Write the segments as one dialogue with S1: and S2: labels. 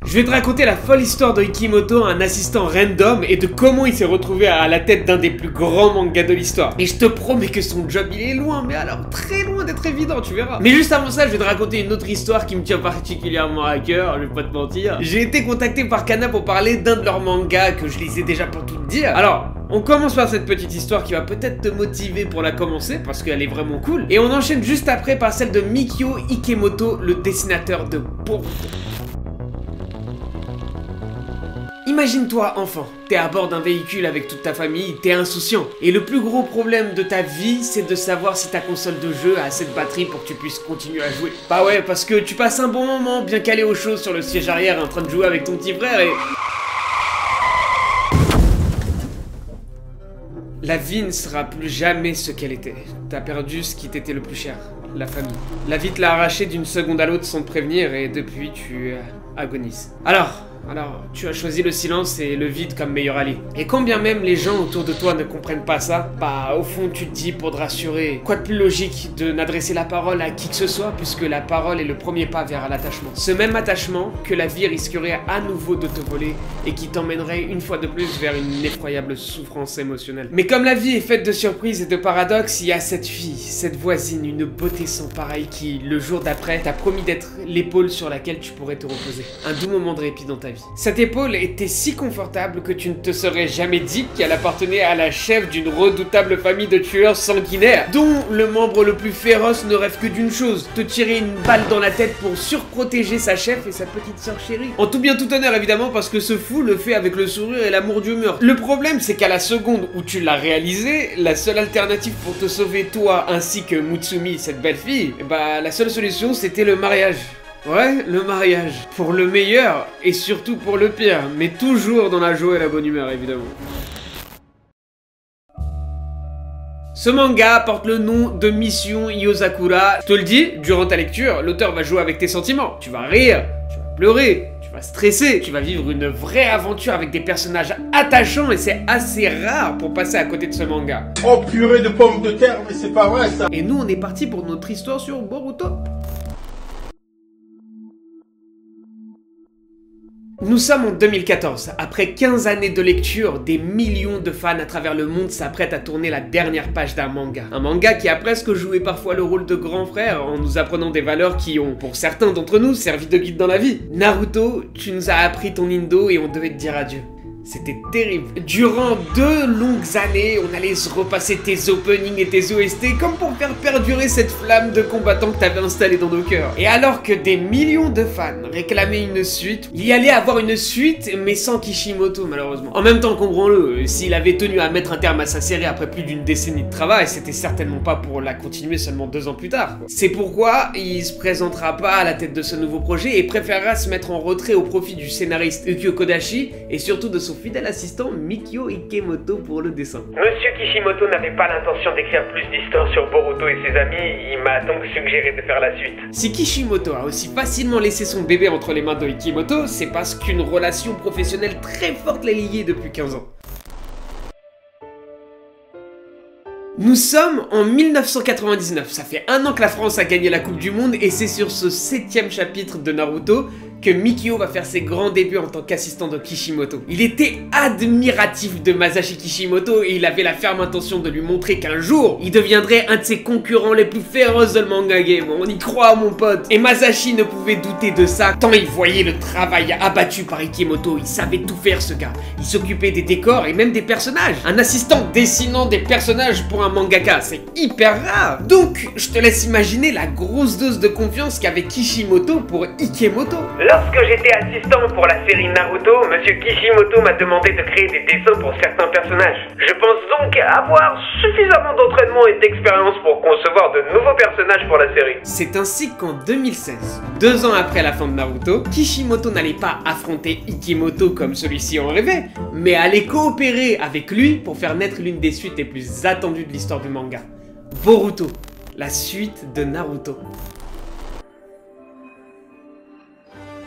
S1: Je vais te raconter la folle histoire de Ikimoto, un assistant random, et de comment il s'est retrouvé à la tête d'un des plus grands mangas de l'histoire. Et je te promets que son job il est loin, mais alors très loin d'être évident, tu verras. Mais juste avant ça, je vais te raconter une autre histoire qui me tient particulièrement à cœur, je vais pas te mentir. J'ai été contacté par Kana pour parler d'un de leurs mangas que je lisais déjà pour tout te dire. Alors, on commence par cette petite histoire qui va peut-être te motiver pour la commencer parce qu'elle est vraiment cool. Et on enchaîne juste après par celle de Mikio Ikemoto, le dessinateur de Boruto. Imagine-toi enfant, t'es à bord d'un véhicule avec toute ta famille, t'es insouciant. Et le plus gros problème de ta vie, c'est de savoir si ta console de jeu a assez de batterie pour que tu puisses continuer à jouer. Bah ouais, parce que tu passes un bon moment bien calé au chaud sur le siège arrière en train de jouer avec ton petit frère et... La vie ne sera plus jamais ce qu'elle était. T'as perdu ce qui t'était le plus cher, la famille. La vie te l'a arraché d'une seconde à l'autre sans te prévenir et depuis tu agonises. Alors, tu as choisi le silence et le vide comme meilleur allié. Et quand bien même les gens autour de toi ne comprennent pas ça, bah au fond tu te dis pour te rassurer, quoi de plus logique de n'adresser la parole à qui que ce soit puisque la parole est le premier pas vers l'attachement. Ce même attachement que la vie risquerait à nouveau de te voler et qui t'emmènerait une fois de plus vers une effroyable souffrance émotionnelle. Mais comme la vie est faite de surprises et de paradoxes, il y a cette fille, cette voisine, une beauté sans pareil qui, le jour d'après, t'a promis d'être l'épaule sur laquelle tu pourrais te reposer. Un doux moment de répit dans ta vie. Cette épaule était si confortable que tu ne te serais jamais dit qu'elle appartenait à la chef d'une redoutable famille de tueurs sanguinaires, dont le membre le plus féroce ne rêve que d'une chose, te tirer une balle dans la tête pour surprotéger sa chef et sa petite sœur chérie. En tout bien tout honneur évidemment parce que ce fou le fait avec le sourire et l'amour du meurtre. Le problème c'est qu'à la seconde où tu l'as réalisé, la seule alternative pour te sauver toi ainsi que Mutsumi, cette belle fille, bah la seule solution c'était le mariage. Ouais, le mariage. Pour le meilleur et surtout pour le pire, mais toujours dans la joie et la bonne humeur évidemment. Ce manga porte le nom de Mission Yozakura. Je te le dis, durant ta lecture, l'auteur va jouer avec tes sentiments. Tu vas rire, tu vas pleurer, tu vas stresser, tu vas vivre une vraie aventure avec des personnages attachants et c'est assez rare pour passer à côté de ce manga.
S2: Oh purée de pommes de terre, mais c'est pas vrai ça.
S1: Et nous on est parti pour notre histoire sur Boruto. Nous sommes en 2014, après 15 années de lecture, des millions de fans à travers le monde s'apprêtent à tourner la dernière page d'un manga. Un manga qui a presque joué parfois le rôle de grand frère en nous apprenant des valeurs qui ont, pour certains d'entre nous, servi de guide dans la vie. Naruto, tu nous as appris ton indo et on devait te dire adieu. C'était terrible. Durant 2 longues années, on allait se repasser tes openings et tes OST comme pour faire perdurer cette flamme de combattant que t'avais installée dans nos cœurs. Et alors que des millions de fans réclamaient une suite, il y allait avoir une suite mais sans Kishimoto malheureusement. En même temps, comprends-le, s'il avait tenu à mettre un terme à sa série après plus d'une décennie de travail, c'était certainement pas pour la continuer seulement 2 ans plus tard. C'est pourquoi il se présentera pas à la tête de ce nouveau projet et préférera se mettre en retrait au profit du scénariste Ukyo Kodashi et surtout de son fidèle assistant Mikio Ikemoto pour le dessin.
S3: Monsieur Kishimoto n'avait pas l'intention d'écrire plus d'histoires sur Boruto et ses amis, il m'a donc suggéré de faire la suite.
S1: Si Kishimoto a aussi facilement laissé son bébé entre les mains de Ikemoto, c'est parce qu'une relation professionnelle très forte l'est liée depuis 15 ans. Nous sommes en 1999, ça fait 1 an que la France a gagné la Coupe du Monde et c'est sur ce 7e chapitre de Naruto que Mikio va faire ses grands débuts en tant qu'assistant de Kishimoto. Il était admiratif de Masashi Kishimoto et il avait la ferme intention de lui montrer qu'un jour, il deviendrait un de ses concurrents les plus féroces de le manga game. On y croit mon pote. Et Masashi ne pouvait douter de ça tant il voyait le travail abattu par Ikemoto. Il savait tout faire ce gars. Il s'occupait des décors et même des personnages. Un assistant dessinant des personnages pour un mangaka, c'est hyper rare. Donc, je te laisse imaginer la grosse dose de confiance qu'avait Kishimoto pour Ikemoto.
S3: Lorsque j'étais assistant pour la série Naruto, Monsieur Kishimoto m'a demandé de créer des dessins pour certains personnages. Je pense donc avoir suffisamment d'entraînement et d'expérience pour concevoir de nouveaux personnages pour la série.
S1: C'est ainsi qu'en 2016, 2 ans après la fin de Naruto, Kishimoto n'allait pas affronter Ikemoto comme celui-ci en rêvait, mais allait coopérer avec lui pour faire naître l'une des suites les plus attendues de l'histoire du manga. Boruto, la suite de Naruto.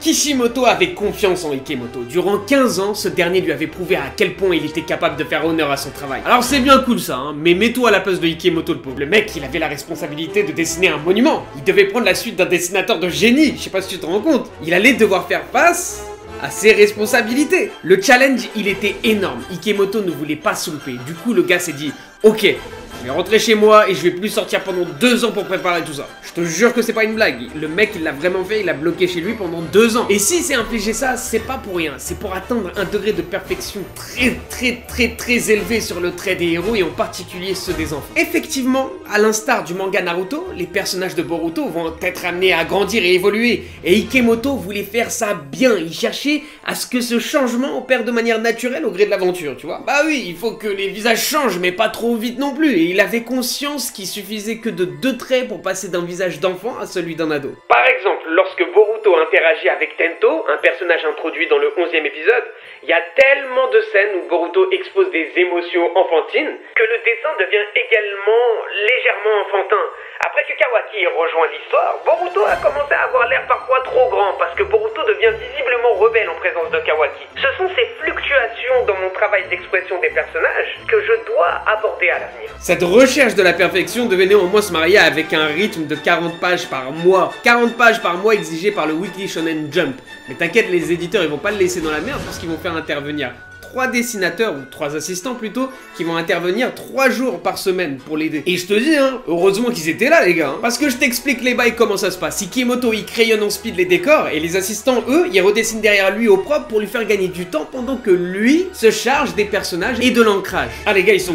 S1: Kishimoto avait confiance en Ikemoto. Durant 15 ans, ce dernier lui avait prouvé à quel point il était capable de faire honneur à son travail. Alors c'est bien cool ça, hein, mais mets-toi à la place de Ikemoto le pauvre. Le mec, il avait la responsabilité de dessiner un monument. Il devait prendre la suite d'un dessinateur de génie, je sais pas si tu te rends compte. Il allait devoir faire face à ses responsabilités. Le challenge, il était énorme. Ikemoto ne voulait pas se louper. Du coup, le gars s'est dit, ok, je vais rentrer chez moi et je vais plus sortir pendant 2 ans pour préparer tout ça. Je te jure que c'est pas une blague. Le mec, il l'a vraiment fait, il a bloqué chez lui pendant 2 ans. Et s'il s'est infligé ça, c'est pas pour rien. C'est pour atteindre un degré de perfection très élevé sur le trait des héros et en particulier ceux des enfants. Effectivement, à l'instar du manga Naruto, les personnages de Boruto vont être amenés à grandir et évoluer. Et Ikemoto voulait faire ça bien. Il cherchait à ce que ce changement opère de manière naturelle au gré de l'aventure, tu vois. Bah oui, il faut que les visages changent, mais pas trop vite non plus. Et il avait conscience qu'il suffisait que de 2 traits pour passer d'un visage d'enfant à celui d'un ado.
S3: Par exemple, lorsque Boruto interagit avec Tento, un personnage introduit dans le 11e épisode, il y a tellement de scènes où Boruto expose des émotions enfantines que le dessin devient également légèrement enfantin. Après que Kawaki rejoint l'histoire, Boruto a commencé à avoir l'air parfois trop grand parce que Boruto devient visiblement rebelle en présence de Kawaki. Ce sont ces fluctuations dans mon travail d'expression des personnages que je dois aborder à l'avenir.
S1: Cette recherche de la perfection devait néanmoins se marier avec un rythme de 40 pages par mois. 40 pages par mois exigées par le Weekly Shonen Jump. Mais t'inquiète, les éditeurs ils vont pas le laisser dans la merde parce qu'ils vont faire intervenir 3 dessinateurs, ou 3 assistants plutôt, qui vont intervenir 3 jours par semaine pour l'aider. Et je te dis, hein, heureusement qu'ils étaient là les gars, hein, parce que je t'explique les bails comment ça se passe. Ikemoto il crayonne en speed les décors, et les assistants eux, ils redessinent derrière lui au propre pour lui faire gagner du temps pendant que lui se charge des personnages et de l'ancrage. Ah les gars ils sont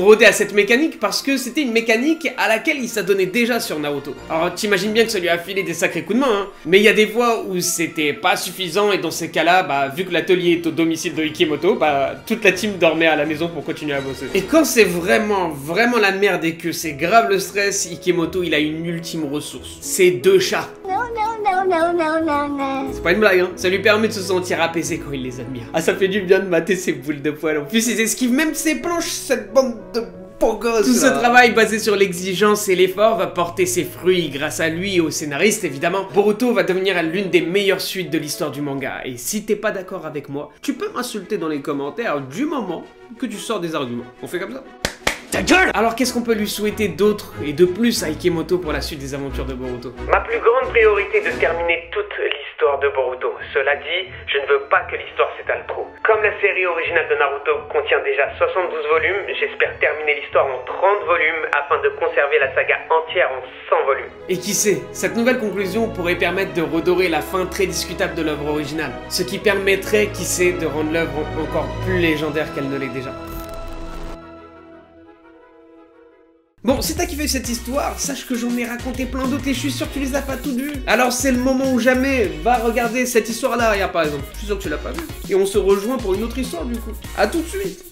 S1: rodés à cette mécanique parce que c'était une mécanique à laquelle il s'adonnait déjà sur Naruto. Alors t'imagines bien que ça lui a filé des sacrés coups de main, hein, mais il y a des fois où c'était pas suffisant et dans ces cas-là, bah vu que l'atelier est au domicile de Ikemoto, bah toute la team dormait à la maison pour continuer à bosser. Et quand c'est vraiment la merde et que c'est grave le stress, Ikemoto il a une ultime ressource. C'est 2 chats. C'est pas une blague hein, ça lui permet de se sentir apaisé quand il les admire. Ah ça fait du bien de mater ses boules de poils. En plus ils esquivent même ses planches, cette bande de... Tout ce travail basé sur l'exigence et l'effort va porter ses fruits grâce à lui et au scénariste évidemment. Boruto va devenir l'une des meilleures suites de l'histoire du manga. Et si t'es pas d'accord avec moi, tu peux m'insulter dans les commentaires du moment que tu sors des arguments. On fait comme ça? Ta gueule! Alors qu'est-ce qu'on peut lui souhaiter d'autre et de plus à Ikemoto pour la suite des aventures de Boruto?
S3: Ma plus grande priorité est de terminer toute l'histoire de Boruto. Cela dit, je ne veux pas que l'histoire s'étale trop. Comme la série originale de Naruto contient déjà 72 volumes, j'espère terminer l'histoire en 30 volumes afin de conserver la saga entière en 100 volumes.
S1: Et qui sait, cette nouvelle conclusion pourrait permettre de redorer la fin très discutable de l'œuvre originale. Ce qui permettrait, qui sait, de rendre l'œuvre encore plus légendaire qu'elle ne l'est déjà. Bon, si t'as kiffé cette histoire, sache que j'en ai raconté plein d'autres et je suis sûr que tu les as pas toutes vues. Alors c'est le moment ou jamais, va regarder cette histoire-là, regarde par exemple. Je suis sûr que tu l'as pas vue. Et on se rejoint pour une autre histoire du coup. A tout de suite.